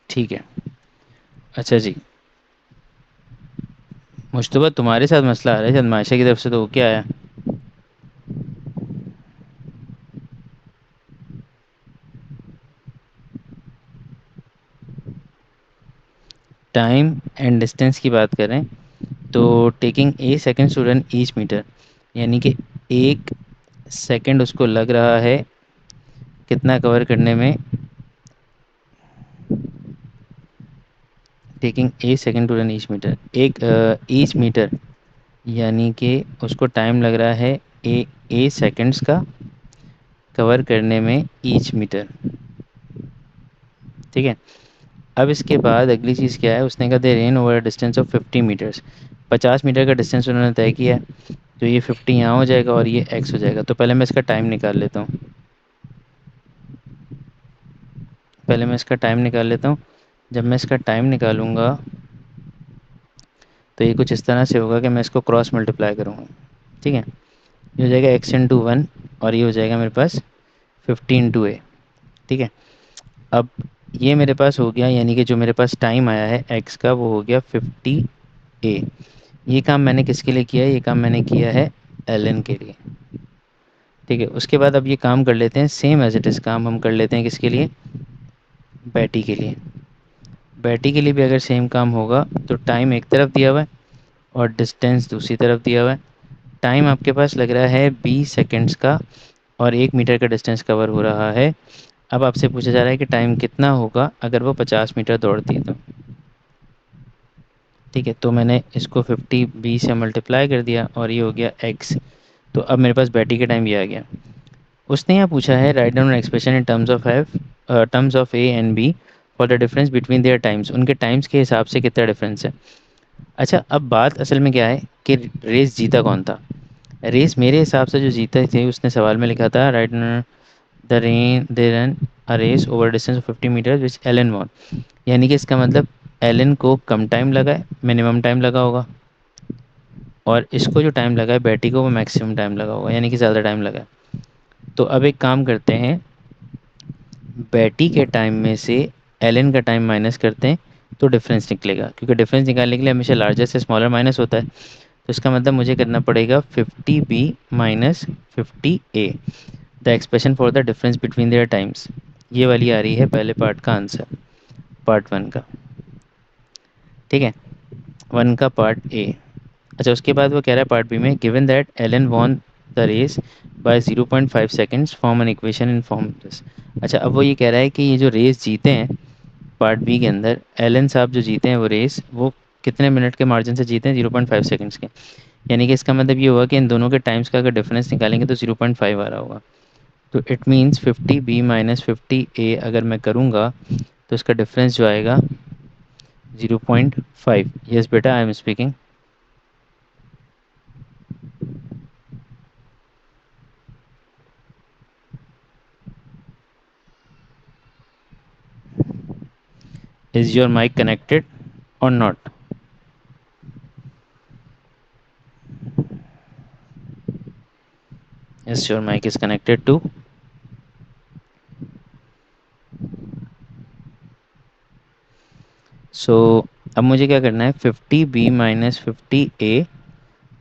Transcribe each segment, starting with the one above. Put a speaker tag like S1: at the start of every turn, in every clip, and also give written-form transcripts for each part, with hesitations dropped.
S1: ठीक है। अच्छा जी। मुश्तबा तुम्हारे साथ मसला आ रहा है, शायद मायशा की तरफ से तो क्या आया। टाइम एंड डिस्टेंस की बात करें तो taking a second to run each metre, यानी कि एक सेकंड उसको लग रहा है कितना कवर करने में। Taking a second to run each metre, एक ईच मीटर, यानी कि उसको टाइम लग रहा है ए सेकंड्स का कवर करने में ईच मीटर। ठीक है। अब इसके बाद अगली चीज़ क्या है, उसने कहा they ran over distance of 50 metres. 50 metre का डिस्टेंस उन्होंने तय किया है। तो ये 50 यहाँ हो जाएगा और ये एक्स हो जाएगा। तो पहले मैं इसका टाइम निकाल लेता हूँ। पहले मैं इसका टाइम निकाल लेता हूँ। जब मैं इसका टाइम निकालूंगा तो ये कुछ इस तरह से होगा कि मैं इसको क्रॉस मल्टीप्लाई करूँगा। ठीक है। ये हो जाएगा एक्स इंटू वन, और ये हो जाएगा मेरे पास 50 इंटू ए। ठीक है। अब ये मेरे पास हो गया, यानी कि जो मेरे पास टाइम आया है एक्स का वो हो गया 50 ए। ये काम मैंने किसके लिए किया है, ये काम मैंने किया है एल एन के लिए। ठीक है। उसके बाद अब ये काम कर लेते हैं सेम एज इट इज़, काम हम कर लेते हैं किसके लिए, बैटी के लिए। बैटी के लिए भी अगर सेम काम होगा तो टाइम एक तरफ दिया हुआ है और डिस्टेंस दूसरी तरफ दिया हुआ है। टाइम आपके पास लग रहा है 20 सेकेंड्स का और 1 मीटर का डिस्टेंस कवर हो रहा है। अब आपसे पूछा जा रहा है कि टाइम कितना होगा अगर वो 50 मीटर दौड़ती है तो। ठीक है। तो मैंने इसको 50 से मल्टीप्लाई कर दिया और ये हो गया एक्स। तो अब मेरे पास बैटरी का टाइम ये आ गया। उसने यहाँ पूछा है write down expression in terms of a and b for the difference between their times. उनके टाइम्स के हिसाब से कितना डिफरेंस है। अच्छा, अब बात असल में क्या है कि रेस जीता कौन था। रेस मेरे हिसाब से जो जीता थे उसने सवाल में लिखा था right they run a race over distance of 50 metre which Allen won. यानी कि इसका मतलब एलन को कम टाइम लगा है, मिनिमम टाइम लगा होगा, और इसको जो टाइम लगा है बैटी को वो मैक्सिमम टाइम लगा होगा, यानी कि ज़्यादा टाइम लगा है। तो अब एक काम करते हैं, बैटी के टाइम में से एलन का टाइम माइनस करते हैं तो डिफरेंस निकलेगा, क्योंकि डिफरेंस निकालने के लिए हमेशा लार्जर से स्मॉलर माइनस होता है। तो इसका मतलब मुझे करना पड़ेगा 50 B minus 50 a, the expression for the difference between their times. ये वाली आ रही है पहले पार्ट का आंसर, पार्ट वन का। ठीक है। वन का पार्ट ए। अच्छा, उसके बाद वो कह रहा है पार्ट बी में given that Allen won the race by 0.5 seconds form an equation in form this. अच्छा, अब वो ये कह रहा है कि ये जो रेस जीते हैं पार्ट बी के अंदर, एलन साहब जो जीते हैं वो रेस, वो कितने मिनट के मार्जिन से जीते हैं, 0.5 सेकेंड्स के। यानी कि इसका मतलब ये हुआ कि इन दोनों के टाइम्स का अगर डिफरेंस निकालेंगे तो 0.5 आ रहा होगा। तो इट मीन्स 50 बी माइनस 50 ए अगर मैं करूँगा तो इसका डिफरेंस जो आएगा 0.5। यस बेटा, I am speaking. Is your mic connected और not. Yes, your mic is connected to. So अब मुझे क्या करना है, 50 B minus 50 A,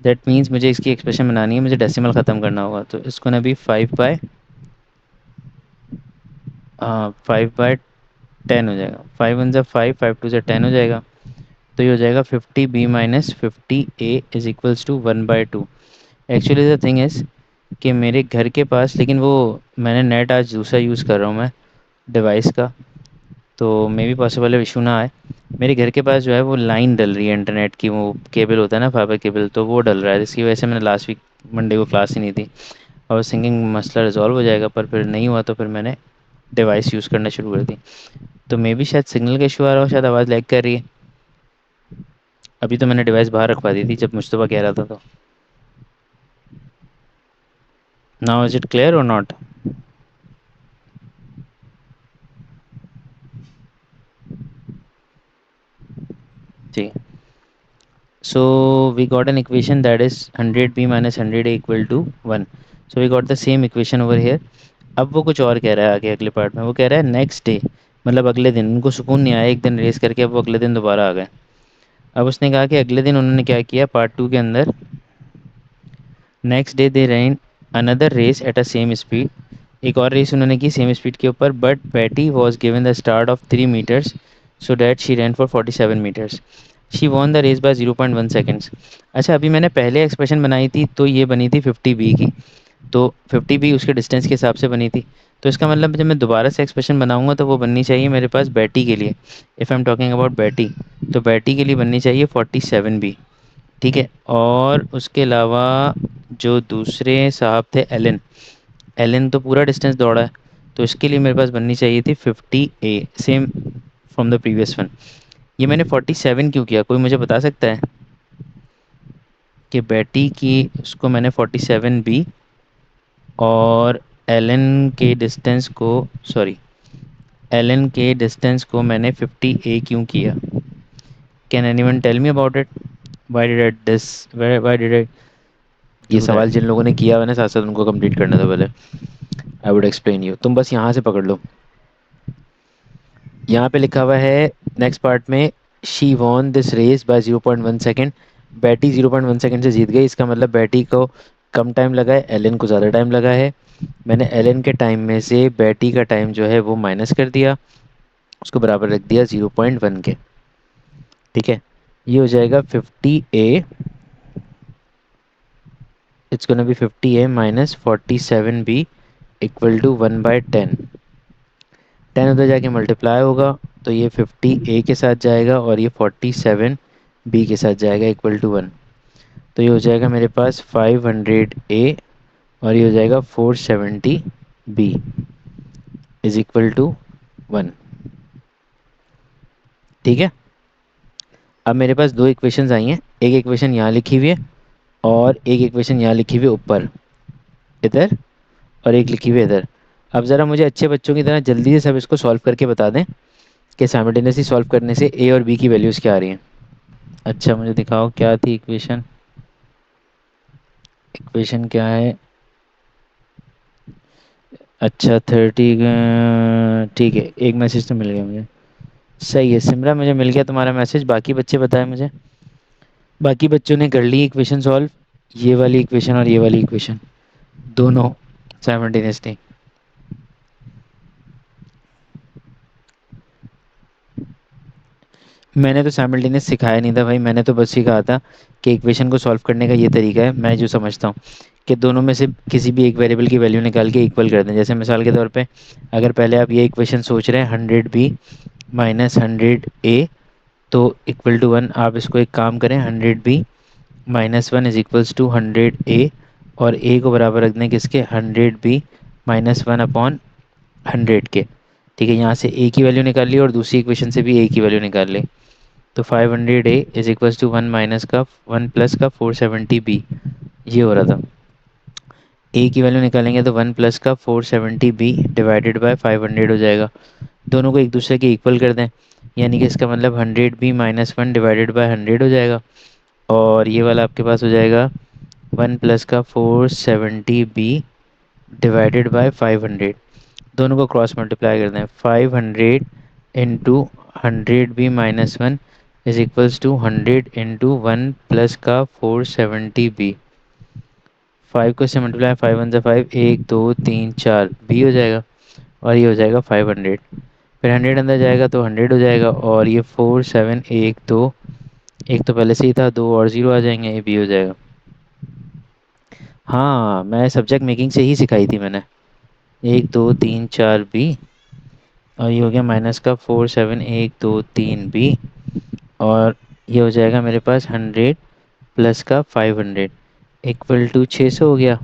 S1: that means मुझे इसकी एक्सप्रेशन बनानी है, मुझे डेसिमल ख़त्म करना होगा। तो इसको ना भी 5/10 हो जाएगा। 5 1 ज़ा 5, 5 2 ज़ा 10 हो जाएगा। तो ये हो जाएगा 50 b minus 50 a is equals to 1/2। Actually the thing is कि मेरे घर के पास, लेकिन वो मैंने नेट आज दूसरा यूज़ कर रहा हूँ मैं डिवाइस का, तो मे भी पॉसिबल है इशू ना आए। मेरे घर के पास जो है वो लाइन डल रही है इंटरनेट की, वो केबल होता है ना फाइबर केबल, तो वो डल रहा है, जिसकी वजह से मैंने लास्ट वीक मंडे को क्लास ही नहीं दी। और सिंगिंग मसला रिजॉल्व हो जाएगा, पर फिर नहीं हुआ तो फिर मैंने डिवाइस यूज़ करना शुरू कर दी। तो मे भी शायद सिग्नल का इशू आ रहा हो, शायद आवाज़ लैग कर रही है। अभी तो मैंने डिवाइस बाहर रखवा दी थी जब मुश्तबा कह रहा था तो। नाउ इज इट क्लियर और नॉट। जी। So we got an equation that is 100b minus 100a equal to 1. So we got the same equation over here. अब वो कुछ और कह रहा है आगे अगले पार्ट में, वो कह रहा है नेक्स्ट डे मतलब अगले दिन उनको सुकून नहीं आया, एक दिन रेस करके अब वो अगले दिन दोबारा आ गए। अब उसने कहा कि अगले दिन उन्होंने क्या किया पार्ट टू के अंदर, next day they ran another race at a same speed, एक और रेस उन्होंने की सेम स्पीड के ऊपर, but Betty was given the start of 3 metres so that she ran for 47 metres, she won the race by 0.1 seconds. अच्छा, अभी मैंने पहले एक्सप्रेशन बनाई थी तो ये बनी थी 50 बी की, तो 50 बी उसके डिस्टेंस के हिसाब से बनी थी। तो इसका मतलब जब मैं दोबारा से एक्सप्रेशन बनाऊंगा तो वो बननी चाहिए मेरे पास बैटी के लिए, if I am talking about Betty, तो बैटी के लिए बननी चाहिए 47 बी। ठीक है, और उसके अलावा जो दूसरे साहब थे एलन, एलन तो पूरा डिस्टेंस दौड़ा है, तो इसके लिए मेरे पास बननी चाहिए थी 50 A, same from the previous one. ये मैंने 47 क्यों किया, कोई मुझे बता सकता है कि बैटी की उसको मैंने 47 बी और एलन के डिस्टेंस को, सॉरी, एलन के डिस्टेंस को मैंने 50 ए क्यों किया? Can anyone tell me about it? Why did I this, why did I ये
S2: डू
S1: सवाल
S2: दैट।
S1: जिन लोगों ने किया हुआ है ना साथ साथ उनको कंप्लीट करना था पहले। आई वुड एक्सप्लेन यू, तुम बस यहाँ से पकड़ लो। यहाँ पे लिखा हुआ है नेक्स्ट पार्ट में, she won this race by 0.1 second, Betty 0.1 second से जीत गई, इसका मतलब बैटी को कम टाइम लगा है, एलन को ज़्यादा टाइम लगा है। मैंने एलन के टाइम में से बैटी का टाइम जो है वो माइनस कर दिया, उसको बराबर रख दिया 0.1 के। ठीक है, ये हो जाएगा 50 A, it's gonna be 50 A minus 47 B equal to 1/10। 10 उधर जाके मल्टीप्लाई होगा तो ये 50 ए के साथ जाएगा और ये 47 बी के साथ जाएगा इक्वल टू 1। तो ये हो जाएगा मेरे पास 500 ए और ये हो जाएगा 470 बी इज इक्वल टू 1। ठीक है, अब मेरे पास दो इक्वेशंस आई हैं, एक इक्वेशन यहाँ लिखी हुई है और एक इक्वेशन यहाँ लिखी हुई है ऊपर इधर, और एक लिखी हुई है इधर। अब ज़रा मुझे अच्छे बच्चों की तरह जल्दी से सब इसको सॉल्व करके बता दें कि साइमल्टेनियसली सॉल्व करने से ए और बी की वैल्यूज़ क्या आ रही हैं। अच्छा, मुझे दिखाओ क्या थी इक्वेशन, इक्वेशन क्या है? अच्छा 30, ठीक है, एक मैसेज तो मिल गया मुझे। सही है सिमरा, मुझे मिल गया तुम्हारा मैसेज। बाकी बच्चे बताएं मुझे, बाकी बच्चों ने कर ली इक्वेशन सॉल्व, ये वाली इक्वेशन और ये वाली इक्वेशन दोनों साइमल्टेनियसली? मैंने तो साइमल्टेनियस सिखाया नहीं था भाई, मैंने तो बस सिखाया था कि इक्वेशन को सॉल्व करने का ये तरीका है, मैं जो समझता हूँ कि दोनों में से किसी भी एक वेरिएबल की वैल्यू निकाल के इक्वल कर दें। जैसे मिसाल के तौर पे अगर पहले आप ये इक्वेशन सोच रहे हैं 100 बी माइनस 100 ए तो इक्वल टू 1, आप इसको एक काम करें 100 b minus 1 is equals to 100 a, और ए को बराबर रख दें किसके, 100 बी माइनस 1 अपॉन 100 के। ठीक है, यहाँ से ए की वैल्यू निकाल ली और दूसरी इक्वेशन से भी ए की वैल्यू निकाल ली। तो 500 ए इज इक्वल्स टू 1 प्लस का 470 बी, ये हो रहा था। ए की वैल्यू निकालेंगे तो 1 प्लस का 470 बी डिवाइडेड बाय 500 हो जाएगा। दोनों को एक दूसरे के इक्वल कर दें, यानी कि इसका मतलब 100 बी माइनस 1 डिवाइडेड बाय 100 हो जाएगा, और ये वाला आपके पास हो जाएगा 1 प्लस का 470 बी डिवाइडेड बाय 500। दोनों को क्रॉस मल्टीप्लाई कर दें, 500 into 100 b minus 1 is equals to 100 into 1 plus का 470 बी। 5 को इससे मल्टीप्लाई, 5 1 5, 1 2 3 4 बी हो जाएगा, और ये हो जाएगा 500। फिर 100 अंदर जाएगा तो 100 हो जाएगा, और ये 4 7 1 2, एक तो पहले से ही था, दो और ज़ीरो आ जाएंगे, ये बी हो जाएगा। हाँ, मैं सब्जेक्ट मेकिंग से ही सिखाई थी मैंने। 1 2 3 4 बी, और ये हो गया -का 4 7 1 2 3 बी, और ये हो जाएगा मेरे पास 100 प्लस का 500 इक्वल टू 600 हो गया।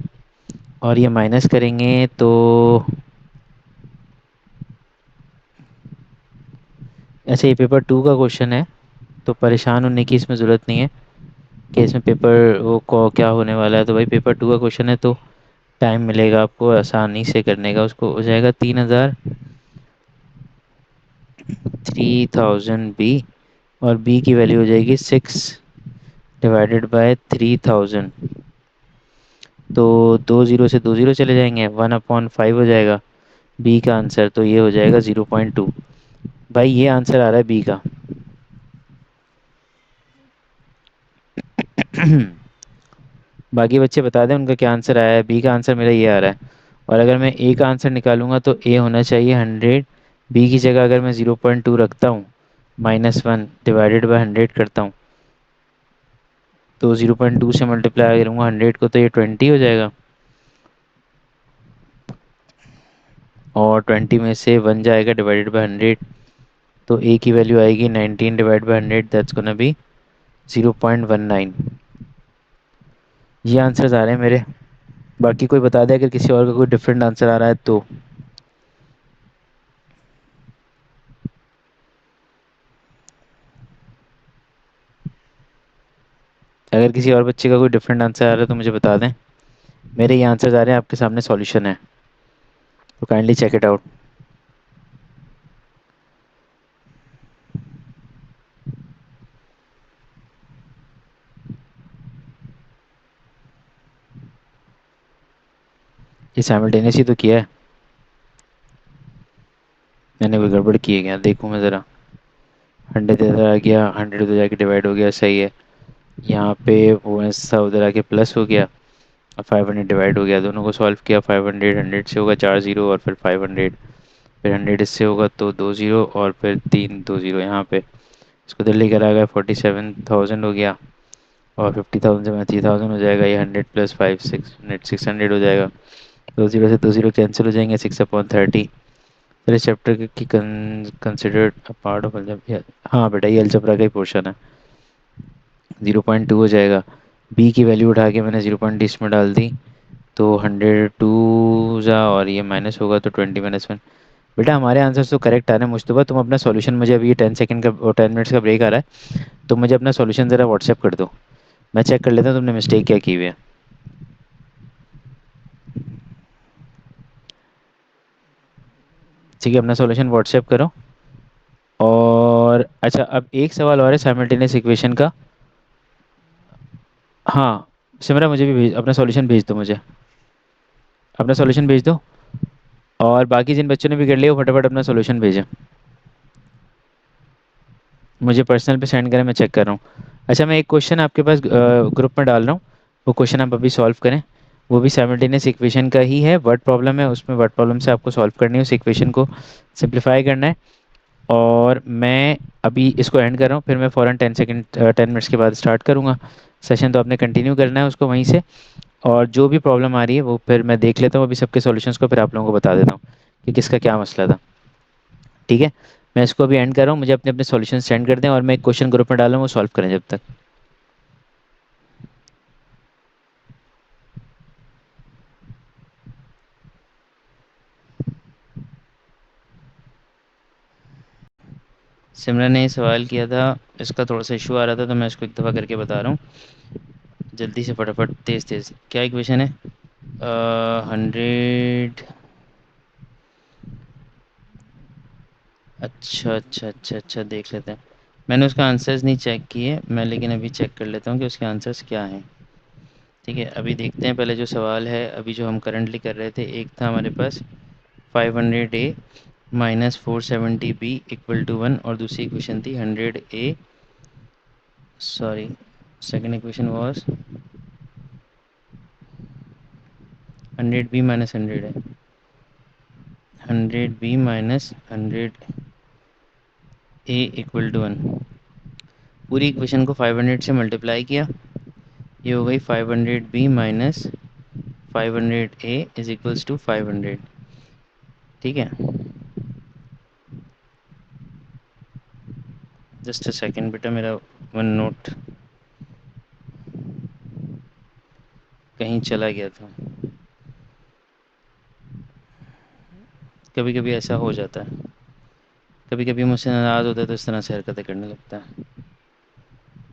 S1: और ये माइनस करेंगे तो ऐसे ये पेपर 2 का क्वेश्चन है, तो परेशान होने की इसमें ज़रूरत नहीं है कि इसमें पेपर वो को क्या होने वाला है। तो भाई पेपर 2 का क्वेश्चन है तो टाइम मिलेगा आपको आसानी से करने का। उसको हो जाएगा 3000 और बी की वैल्यू हो जाएगी 6 डिवाइडेड बाय 3000। तो 2 0 से 2 0 चले जाएंगे, 1/5 हो जाएगा बी का आंसर, तो ये हो जाएगा 0.2। भाई ये आंसर आ रहा है बी का। बाकी बच्चे बता दें उनका क्या आंसर आया है। बी का आंसर मेरा ये आ रहा है। और अगर मैं ए का आंसर निकालूंगा तो ए होना चाहिए 100। बी की जगह अगर मैं 0.2 रखता हूँ, -1 डिवाइडेड बाय 100 करता हूँ, तो 0.2 से मल्टीप्लाई करूँगा 100 को, तो ये 20 हो जाएगा। और 20 में से 1 जाएगा डिवाइडेड बाय 100, तो ए की वैल्यू आएगी 19 divide by 100, that's gonna be 0.19। ये आंसर्स आ रहे हैं मेरे। बाकी कोई बता दे अगर किसी और का कोई डिफरेंट आंसर आ रहा है तो। अगर किसी और बच्चे का कोई डिफरेंट आंसर आ रहा है तो मुझे बता दें। मेरे ये आंसर्स आ रहे हैं, आपके सामने सॉल्यूशन है, तो काइंडली चेक इट आउट। ये साइमल्टेनियस ही तो किया है। मैंने कोई गड़बड़ की है क्या, देखूँ मैं ज़रा। 100 इधर आ गया, 100 उधर जाके डिवाइड हो गया, सही है। यहाँ पे वो ऐसा उधर आके प्लस हो गया, और 500 डिवाइड हो गया। दोनों को सॉल्व किया, 500 100 से होगा 4 जीरो, और फिर 500, फिर 100 इससे होगा तो 2 जीरो, और फिर 3 2 जीरो यहाँ पे। इसको इधर लेकर आ गया, 47,000 हो गया। और 50,000 से मैं 3,000 हो जाएगा। ये 100 प्लस 5 600 हो जाएगा। 2 जीरो से 2 जीरो कैंसिल हो जाएंगे, 6/30। फिर इस चैप्टर की considered a part of algebra. हाँ बेटा, ये अलजेब्रा का ही पोर्शन है। 0.2 हो जाएगा। बी की वैल्यू उठा के मैंने 0.2 इसमें डाल दी, तो 102 जा, और ये माइनस होगा तो 20 - 1। बेटा हमारे आंसर तो करेक्ट आ रहे हैं मुश्तबा। तुम अपना सॉल्यूशन मुझे, अभी ये 10 सेकंड का और 10 मिनट्स का ब्रेक आ रहा है, तो मुझे अपना सॉल्यूशन ज़रा व्हाट्सएप कर दो। मैं चेक कर लेता हूँ तुमने मिस्टेक क्या की हुई है। ठीक है, अपना सॉल्यूशन व्हाट्सएप करो। और अच्छा, अब एक सवाल और है साइमल्टेनियस इक्वेशन का। हाँ, सिमरा मुझे भी भेज, अपना सॉल्यूशन भेज दो मुझे। अपना सॉल्यूशन भेज दो। और बाकी जिन बच्चों ने भी कर लिया वो फटाफट अपना सॉल्यूशन भेजें। मुझे पर्सनल पे सेंड करें, मैं चेक कर रहा हूँ। अच्छा, मैं एक क्वेश्चन आपके पास ग्रुप में डाल रहा हूँ, वो क्वेश्चन आप अभी सॉल्व करें। वो भी साइमल्टेनियस इक्वेशन का ही है, वर्ड प्रॉब्लम है उसमें। वर्ड प्रॉब्लम से आपको सॉल्व करनी है, उस इक्वेशन को सिंप्लीफाई करना है। और मैं अभी इसको एंड कर रहा हूँ, फिर मैं फ़ौरन 10 सेकंड 10 मिनट्स के बाद स्टार्ट करूँगा सेशन। तो आपने कंटिन्यू करना है उसको वहीं से। और जो भी प्रॉब्लम आ रही है वो फिर मैं देख लेता हूँ अभी सबके सॉल्यूशंस को, फिर आप लोगों को बता देता हूँ कि किसका क्या मसला था। ठीक है, मैं इसको अभी एंड कर रहा हूँ। मुझे अपने अपने सॉल्यूशन सेंड कर दें, और मैं एक क्वेश्चन ग्रुप में डालूँ, वो सॉल्व करें जब तक। 'सिमरन ने सवाल किया था, इसका थोड़ा सा इशू आ रहा था, तो मैं इसको एक दफ़ा करके बता रहा हूँ। जल्दी से फटाफट, तेज़ तेज़। क्या इक्वेशन है? 100। अच्छा अच्छा अच्छा अच्छा, देख लेते हैं। मैंने उसका आंसर्स नहीं चेक किए मैं, लेकिन अभी चेक कर लेता हूँ कि उसके आंसर्स क्या हैं। ठीक है, अभी देखते हैं पहले जो सवाल है अभी जो हम करंटली कर रहे थे। एक था हमारे पास 500A -470B = 1, और दूसरी इक्वेशन थी 100A, sorry, second equation was 100B - 100 है, 100B - 100A = 1। पूरी इक्वेशन को 500 से मल्टीप्लाई किया, ये हो गई 500B - 500A = 500। ठीक है, जस्ट अ सेकेंड बेटा, मेरा वन नोट कहीं चला गया था। कभी कभी ऐसा हो जाता है, कभी कभी मुझसे नाराज़ होता है तो इस तरह से हरकतें करने लगता है।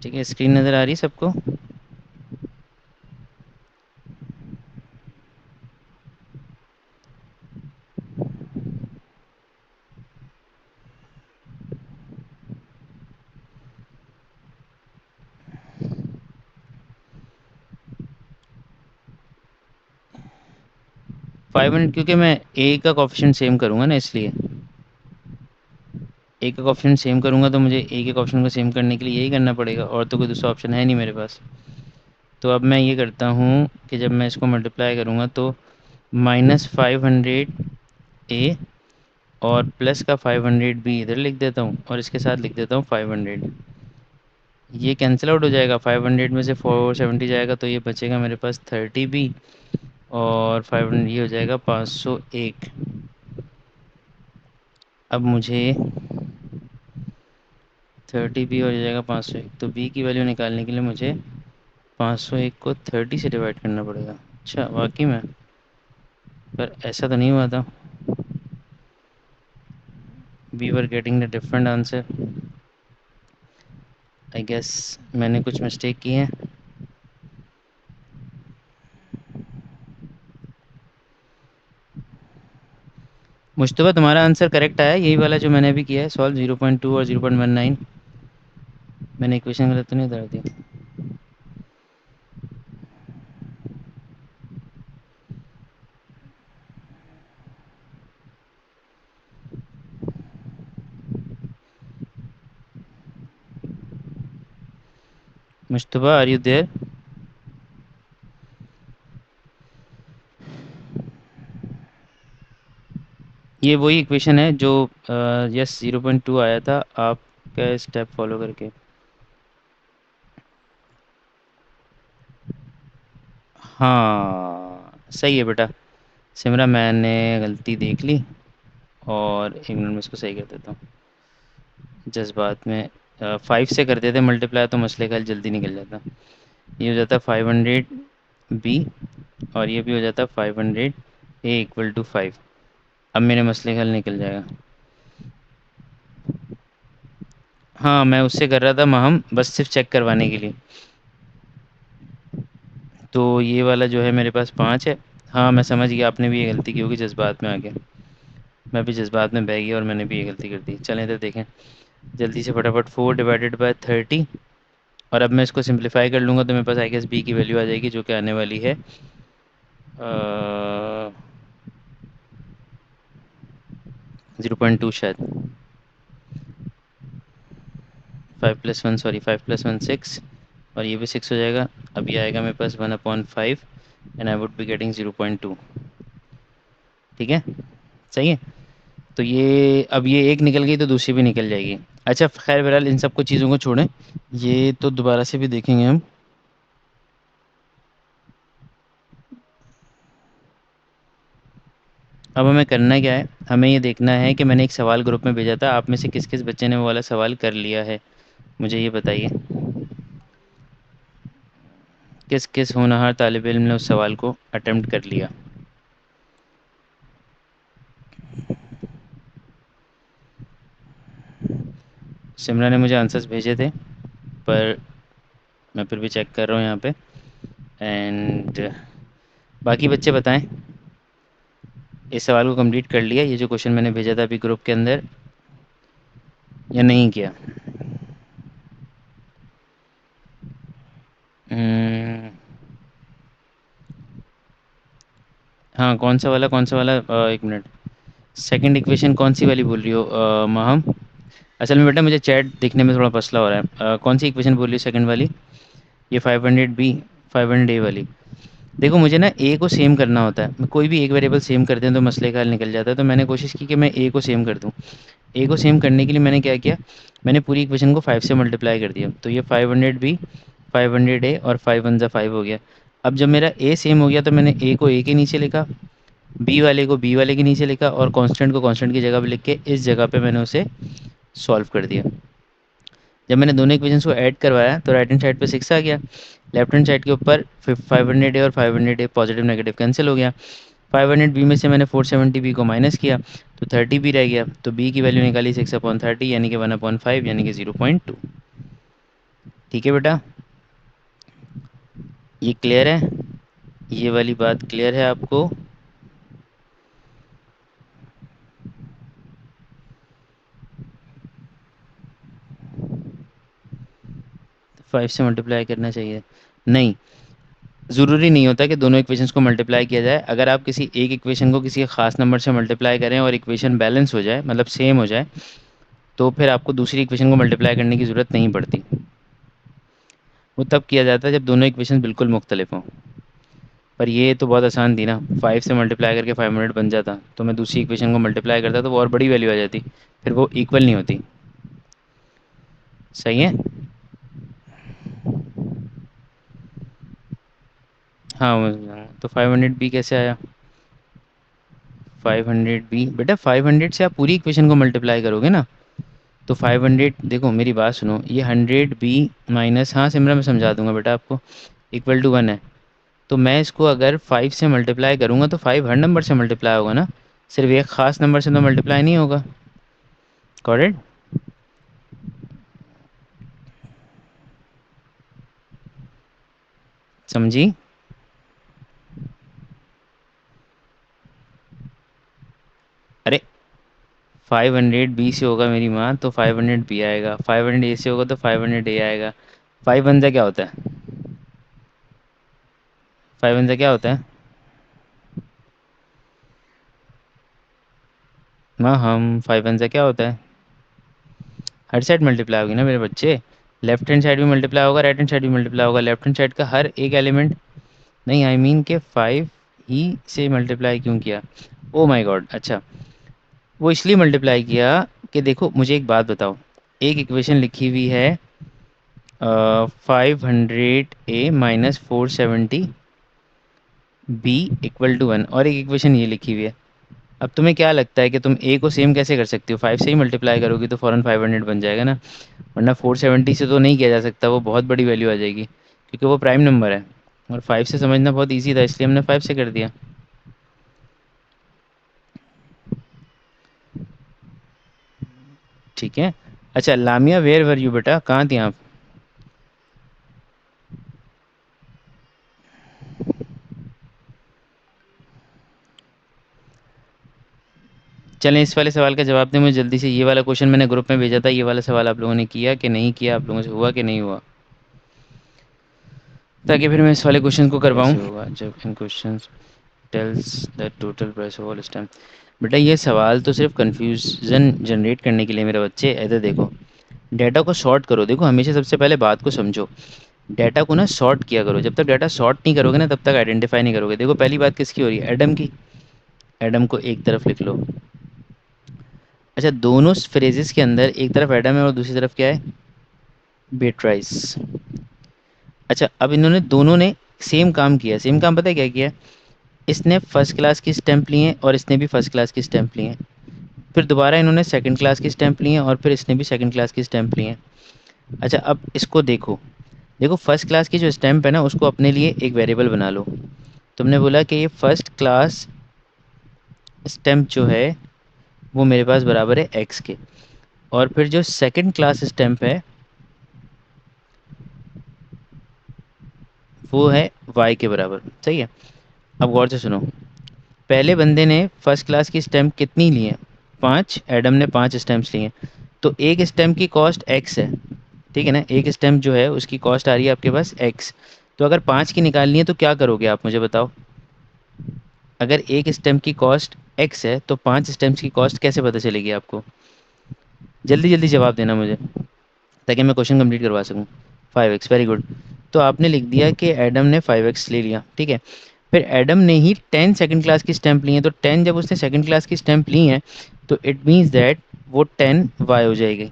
S1: ठीक है, स्क्रीन नज़र आ रही है सबको? 500, क्योंकि मैं ए का कोफिशिएंट सेम करूँगा ना, इसलिए। एक एक ऑप्शन सेम करूँगा तो मुझे एक एक ऑप्शन को सेम करने के लिए यही करना पड़ेगा, और तो कोई दूसरा ऑप्शन है नहीं मेरे पास। तो अब मैं ये करता हूँ कि जब मैं इसको मल्टीप्लाई करूँगा तो -500 ए और प्लस का 500 बी इधर लिख देता हूँ, और इसके साथ लिख देता हूँ 500। ये कैंसिल आउट हो जाएगा, 500 में से 470 जाएगा तो ये बचेगा मेरे पास 30 बी, और 500 ये हो जाएगा 501। अब मुझे 30 बी हो जाएगा 501, तो बी की वैल्यू निकालने के लिए मुझे 501 को 30 से डिवाइड करना पड़ेगा। अच्छा, वाकई में? पर ऐसा तो नहीं हुआ था। We were getting the different answer. I guess मैंने कुछ मिस्टेक की है। मुश्तबा, तुम्हारा आंसर करेक्ट आया, यही वाला जो मैंने अभी किया है सॉल्व, 0.2 और 0.19। मैंने इक्वेशन गलत तो नहीं उतार दी? Mushtaba, are you there? ये वही इक्वेशन है जो यस 0.2 आया था आपका स्टेप फॉलो करके। हाँ सही है बेटा। सिमरा, मैंने गलती देख ली, और एक मिनट में इसको सही कर देता हूँ। जज्बात में 5 से कर देते मल्टीप्लाई तो मसले का हल जल्दी निकल जाता। ये हो जाता 500 बी, और ये भी हो जाता 500 ए = 5। अब मेरे मसले का हल निकल जाएगा। हाँ, मैं उससे कर रहा था महम, बस सिर्फ चेक करवाने के लिए। तो ये वाला जो है मेरे पास 5 है। हाँ मैं समझ गया, आपने भी ये गलती की होगी जज्बात में आके। मैं भी जज्बात में बह गया और मैंने भी ये गलती कर दी। चलें इधर देखें जल्दी से फटाफट, 4/30। और अब मैं इसको सिंप्लीफाई कर लूँगा तो मेरे पास आई गेस बी की वैल्यू आ जाएगी, जो कि आने वाली है 0.2 शायद। 5+1, सॉरी 5+1 6, और ये भी 6 हो जाएगा। अब ये आएगा मेरे पास 1/5, and I would be getting 0.2। ठीक है, सही है। तो ये अब ये एक निकल गई तो दूसरी भी निकल जाएगी। अच्छा खैर बहरहाल इन सब कुछ चीज़ों को छोड़ें, ये तो दोबारा से भी देखेंगे हम। अब हमें करना क्या है, हमें ये देखना है कि मैंने एक सवाल ग्रुप में भेजा था, आप में से किस किस बच्चे ने वो वाला सवाल कर लिया है, मुझे ये बताइए। किस किस होनहार तालिब इल्म ने उस सवाल को अटेम्प्ट कर लिया। सिमरा ने मुझे आंसर्स भेजे थे, पर मैं फिर भी चेक कर रहा हूँ यहाँ पे। एंड बाकी बच्चे बताएं, इस सवाल को कंप्लीट कर लिया, ये जो क्वेश्चन मैंने भेजा था अभी ग्रुप के अंदर, या नहीं किया? हम्म, हाँ कौन सा वाला, एक मिनट। सेकंड इक्वेशन कौन सी वाली बोल रही हो माहम? असल में बेटा मुझे चैट देखने में थोड़ा मसला हो रहा है। कौन सी इक्वेशन बोल रही हो सेकंड वाली? ये 500 बी, 500 ए वाली। देखो मुझे ना ए को सेम करना होता है, कोई भी एक वेरिएबल सेम कर दें तो मसले का हल निकल जाता है, तो मैंने कोशिश की कि मैं ए को सेम कर दूं। ए को सेम करने के लिए मैंने क्या किया, मैंने पूरी इक्वेशन को 5 से मल्टीप्लाई कर दिया, तो ये 500 बी, 500 ए, और 5 1 ज़ा 5 हो गया। अब जब मेरा ए सेम हो गया तो मैंने ए को ए के नीचे लिखा, बी वाले को बी वाले के नीचे लिखा, और कांस्टेंट को कांस्टेंट की जगह पे लिख के इस जगह पे मैंने उसे सॉल्व कर दिया। जब मैंने दोनों इक्वेशंस को ऐड करवाया तो राइट हैंड साइड पे 6 आ गया, लेफ्ट हैंड साइड के ऊपर 500 ए और 500 ए पॉजिटिव नेगेटिव कैंसिल हो गया। 500 बी में से मैंने 470 बी को माइनस किया तो 30 बी रह गया, तो बी की वैल्यू निकाली 6/30 यानी कि 1/5 यानी कि 0.2। ठीक है बेटा, ये क्लियर है? ये वाली बात क्लियर है आपको? 5 से मल्टीप्लाई करना चाहिए? नहीं, ज़रूरी नहीं होता कि दोनों इक्वेशंस को मल्टीप्लाई किया जाए। अगर आप किसी एक इक्वेशन को किसी ख़ास नंबर से मल्टीप्लाई करें और इक्वेशन बैलेंस हो जाए, मतलब सेम हो जाए, तो फिर आपको दूसरी इक्वेशन को मल्टीप्लाई करने की ज़रूरत नहीं पड़ती। वो तब किया जाता है जब दोनों इक्वेशन बिल्कुल मुख्तलिफ हों। पर ये तो बहुत आसान थी ना, 5 से मल्टीप्लाई करके 500 बन जाता, तो मैं दूसरी इक्वेशन को मल्टीप्लाई करता तो वो और बड़ी वैल्यू आ जाती, फिर वो इक्वल नहीं होती। सही है। हाँ तो 500 बी कैसे आया? 500 बी बेटा, 500 से आप पूरी इक्वेशन को मल्टीप्लाई करोगे ना, तो 500, देखो मेरी बात सुनो, ये 100 बी माइनस, हाँ सिमरन मैं समझा दूंगा बेटा आपको, इक्वल टू 1 है। तो मैं इसको अगर 5 से मल्टीप्लाई करूंगा तो 5 हर नंबर से मल्टीप्लाई होगा ना, सिर्फ एक खास नंबर से तो मल्टीप्लाई नहीं होगा। करेक्ट। समझी? अरे 500 बी से होगा मेरी माँ तो 500 बी आएगा, 500 ए से होगा तो 500 ए आएगा। 5 वन जा क्या होता है? 5 वन जा क्या होता है? माँ हम 5 वन जा क्या होता है? हर साइड मल्टीप्लाई होगी ना मेरे बच्चे, लेफ्ट हैंड साइड भी मल्टीप्लाई होगा, राइट हैंड साइड भी मल्टीप्लाई होगा, लेफ्ट हैंड साइड का हर एक एलिमेंट। नहीं आई मीन के 5 ही से मल्टीप्लाई क्यों किया? ओ माय गॉड, अच्छा, वो इसलिए मल्टीप्लाई किया कि देखो मुझे एक बात बताओ, एक इक्वेशन लिखी हुई है 500 ए - 470 बी इक्वल टू 1, और एक इक्वेशन ये लिखी हुई है। अब तुम्हें क्या लगता है कि तुम ए को सेम कैसे कर सकती हो? 5 से ही मल्टीप्लाई करोगी तो फ़ौरन 500 बन जाएगा ना, वरना 470 से तो नहीं किया जा सकता, वो बहुत बड़ी वैल्यू आ जाएगी, क्योंकि वो प्राइम नंबर है। और 5 से समझना बहुत ईजी था, इसलिए हमने 5 से कर दिया। ठीक है। अच्छा लामिया, वेयर वर यू बेटा, कहाँ थी आप? चलें इस वाले सवाल का जवाब दें मुझे जल्दी से, ये वाला क्वेश्चन मैंने ग्रुप में भेजा था, ये वाला सवाल आप लोगों ने किया कि नहीं किया, आप लोगों से हुआ कि नहीं हुआ, ताकि फिर मैं इस वाले क्वेश्चन को करवाऊँ। कैसे होगा जब इन question tells the total price of all stamp? बेटा ये सवाल तो सिर्फ कंफ्यूजन जनरेट करने के लिए मेरे बच्चे, इधर देखो, डाटा को सॉर्ट करो, देखो हमेशा सबसे पहले बात को समझो, डाटा को ना सॉर्ट किया करो, जब तक डाटा सॉर्ट नहीं करोगे ना तब तक आइडेंटिफाई नहीं करोगे। देखो पहली बात किसकी हो रही है? एडम की। एडम को एक तरफ लिख लो। अच्छा दोनों फ्रेजेस के अंदर एक तरफ एडम है और दूसरी तरफ क्या है? बेट्राइस। अच्छा अब इन्होंने दोनों ने सेम काम किया, सेम काम पता है क्या किया? इसने फर्स्ट क्लास की स्टैंप लिए हैं और इसने भी फर्स्ट क्लास की स्टैंप लिए हैं, फिर दोबारा इन्होंने सेकंड क्लास की स्टैंप लिए हैं और फिर इसने भी सेकंड क्लास की स्टैंप लिए हैं। अच्छा अब इसको देखो, देखो फर्स्ट क्लास की जो स्टैंप है ना उसको अपने लिए एक वेरिएबल बना लो। तुमने बोला कि ये फर्स्ट क्लास स्टैंप जो है वो मेरे पास बराबर है एक्स के, और फिर जो सेकंड क्लास स्टैंप है वो है वाई के बराबर। सही है। अब गौर से सुनो, पहले बंदे ने फर्स्ट क्लास की स्टैंप कितनी ली है? 5, एडम ने 5 स्टैम्प्स लिए हैं, तो एक स्टैम्प की कॉस्ट एक्स है, ठीक है ना, एक स्टैम्प जो है उसकी कॉस्ट आ रही है आपके पास एक्स। तो अगर 5 की निकालनी है तो क्या करोगे आप मुझे बताओ? अगर एक स्टैम्प की कॉस्ट एक्स है तो 5 स्टैम्प्स की कॉस्ट कैसे पता चलेगी आपको? जल्दी जल्दी जवाब देना मुझे, ताकि मैं क्वेश्चन कंप्लीट करवा सकूँ। 5x, very good. तो आपने लिख दिया कि एडम ने 5x ले लिया, ठीक है। फिर एडम ने ही 10 सेकंड क्लास की स्टैंप ली है, तो 10 जब उसने सेकंड क्लास की स्टैंप ली है तो इट मीन्स दैट वो 10 वाई हो जाएगी।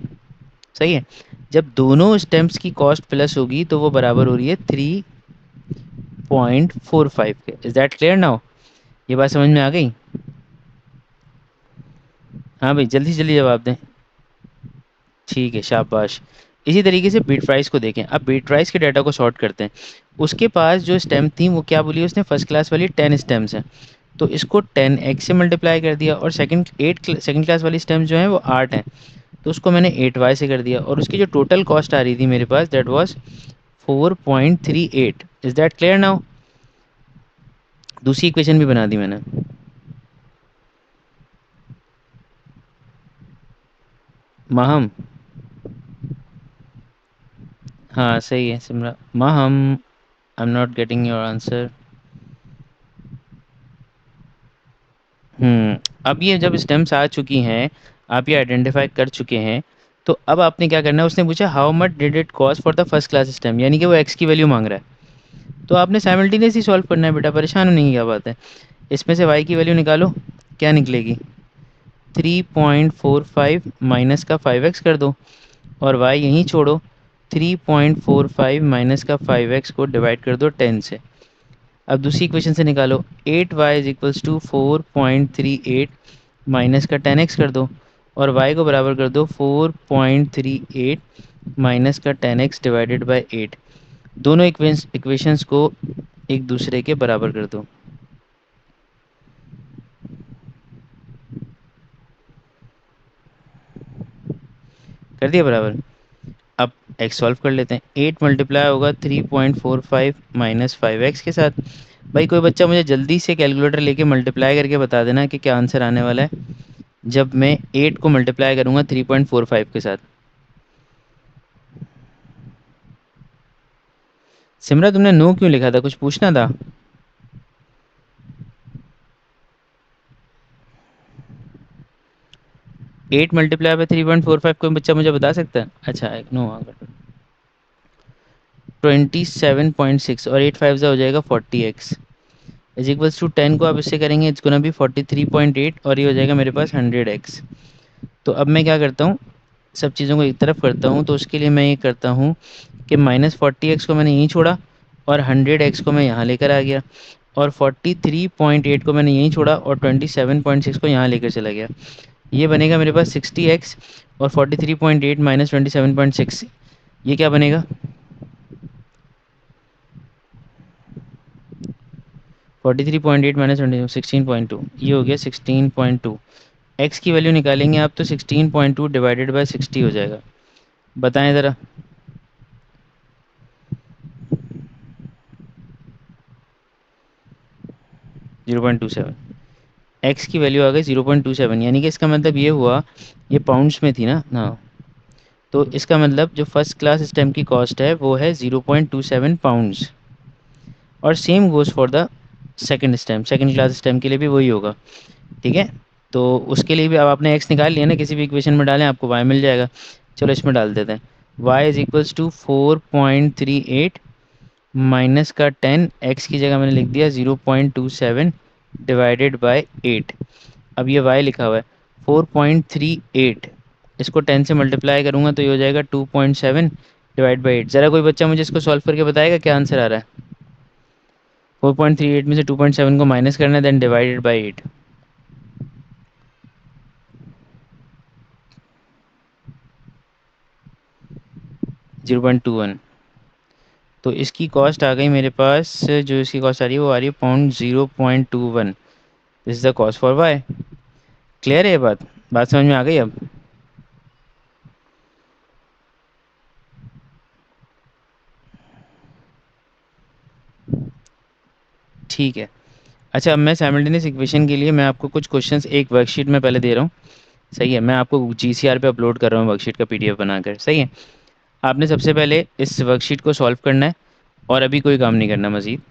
S1: सही है। जब दोनों स्टैम्प्स की कॉस्ट प्लस होगी तो वो बराबर हो रही है 3.45 के। Is that clear now? ये बात समझ में आ गई? हाँ भाई जल्दी से जल्दी जवाब दें। ठीक है शाबाश। इसी तरीके से बिट प्राइस को देखें, अब बिट प्राइस के डाटा को सॉर्ट करते हैं। उसके पास जो स्टेम थी वो क्या बोली उसने? फर्स्ट क्लास वाली 10 स्टेम्स हैं, तो इसको 10x से मल्टीप्लाई कर दिया, और सेकंड क्लास वाली स्टेम्स जो हैं वो 8 हैं, तो उसको मैंने 8y से कर दिया, और उसकी जो टोटल कॉस्ट आ रही थी मेरे पास that was 4.38। Is that clear now? दूसरी इक्वेशन भी बना दी मैंने। माहम, हाँ सही है Simra. Maham, I am not getting your answer. अब ये जब स्टेम्स आ चुकी हैं, आप ये आइडेंटिफाई कर चुके हैं। तो अब आपने क्या करना है, उसने पूछा how much did it cost for the first class system, यानी कि वो एक्स की वैल्यू मांग रहा है। तो आपने साइमल्टेनियसली सॉल्व करना है बेटा, परेशान होने की क्या बात है। इसमें से वाई की वैल्यू निकालो, क्या निकलेगी, 3.45 माइनस का 5x कर दो और y यहीं छोड़ो, 3.45 माइनस का 5x को डिवाइड कर दो 10 से। अब दूसरी इक्वेशन से निकालो, 8y is equals to 4.38 minus का 10x कर दो और y को बराबर कर दो 4.38 माइनस का 10x डिवाइडेड बाय 8। दोनों इक्वेशंस को एक दूसरे के बराबर कर दो। कर दिया बराबर। अब x सॉल्व कर लेते हैं। 8 मल्टीप्लाई होगा 3.45 माइनस 5x के साथ। भाई कोई बच्चा मुझे जल्दी से कैलकुलेटर लेके मल्टीप्लाई करके बता देना कि क्या आंसर आने वाला है जब मैं 8 को मल्टीप्लाई करूँगा 3.45 के साथ। सिमरा तुमने नो क्यों लिखा था, कुछ पूछना था? 8 मल्टीप्लाई बाय 3.45 कोई बच्चा मुझे बता सकता है? अच्छा नो, 27.6 और 8 5 हो जाएगा 40x इज इक्वल्स टू 10 को आप इससे करेंगे इट्स गोना बी 43.8 और ये हो जाएगा मेरे पास 100x। तो अब मैं क्या करता हूँ, सब चीज़ों को एक तरफ करता हूँ। तो उसके लिए मैं ये करता हूँ कि -40x को मैंने यहीं छोड़ा और 100x को मैं यहाँ लेकर आ गया और 43.8 को मैंने यहीं छोड़ा और 27.6 को यहाँ लेकर चला गया। ये बनेगा मेरे पास 60x और 43.8 माइनस 27.6, ये क्या बनेगा, 43.8 माइनस 16.2, ये हो गया 16.2। एक्स की वैल्यू निकालेंगे आप तो 16.2 डिवाइडेड बाय 60 हो जाएगा। बताएं ज़रा। 0.27, एक्स की वैल्यू आ गई 0.27, यानी कि इसका मतलब ये हुआ, ये पाउंड्स में थी ना। हाँ, तो इसका मतलब जो फर्स्ट क्लास स्टैम्प की कॉस्ट है वो है 0.27 पाउंड्स। और same goes for the second stamp, second class stamp के लिए भी वही होगा। ठीक है, तो उसके लिए भी अब आपने एक्स निकाल लिया ना, किसी भी इक्वेशन में डालें आपको वाई मिल जाएगा। चलो इसमें डाल देते हैं, y is equals to 4.38 minus का 10, एक्स की जगह मैंने लिख दिया 0.27 डिवाइडेड बाय 8। अब ये वाई लिखा हुआ है 4.38, इसको 10 से मल्टीप्लाई करूँगा तो ये हो जाएगा 2.7 डिवाइड बाई 8। ज़रा कोई बच्चा मुझे इसको सॉल्व करके बताएगा क्या आंसर आ रहा है। 4.38 में से 2.7 को माइनस करना है, देन डिवाइडेड बाई 8। 0.21। तो इसकी कॉस्ट आ गई मेरे पास, जो इसकी कॉस्ट आ रही है वो आ रही है pound 0.21। This is the cost for y. Clear है ये बात, बात समझ में आ गई अब? ठीक है। अच्छा, अब मैं साइमल्टेनियस इक्वेशन के लिए मैं आपको कुछ क्वेश्चंस एक वर्कशीट में पहले दे रहा हूँ। सही है, मैं आपको GCR पे अपलोड कर रहा हूँ वर्कशीट का PDF बनाकर। सही है, आपने सबसे पहले इस वर्कशीट को सॉल्व करना है और अभी कोई काम नहीं करना मज़ीद।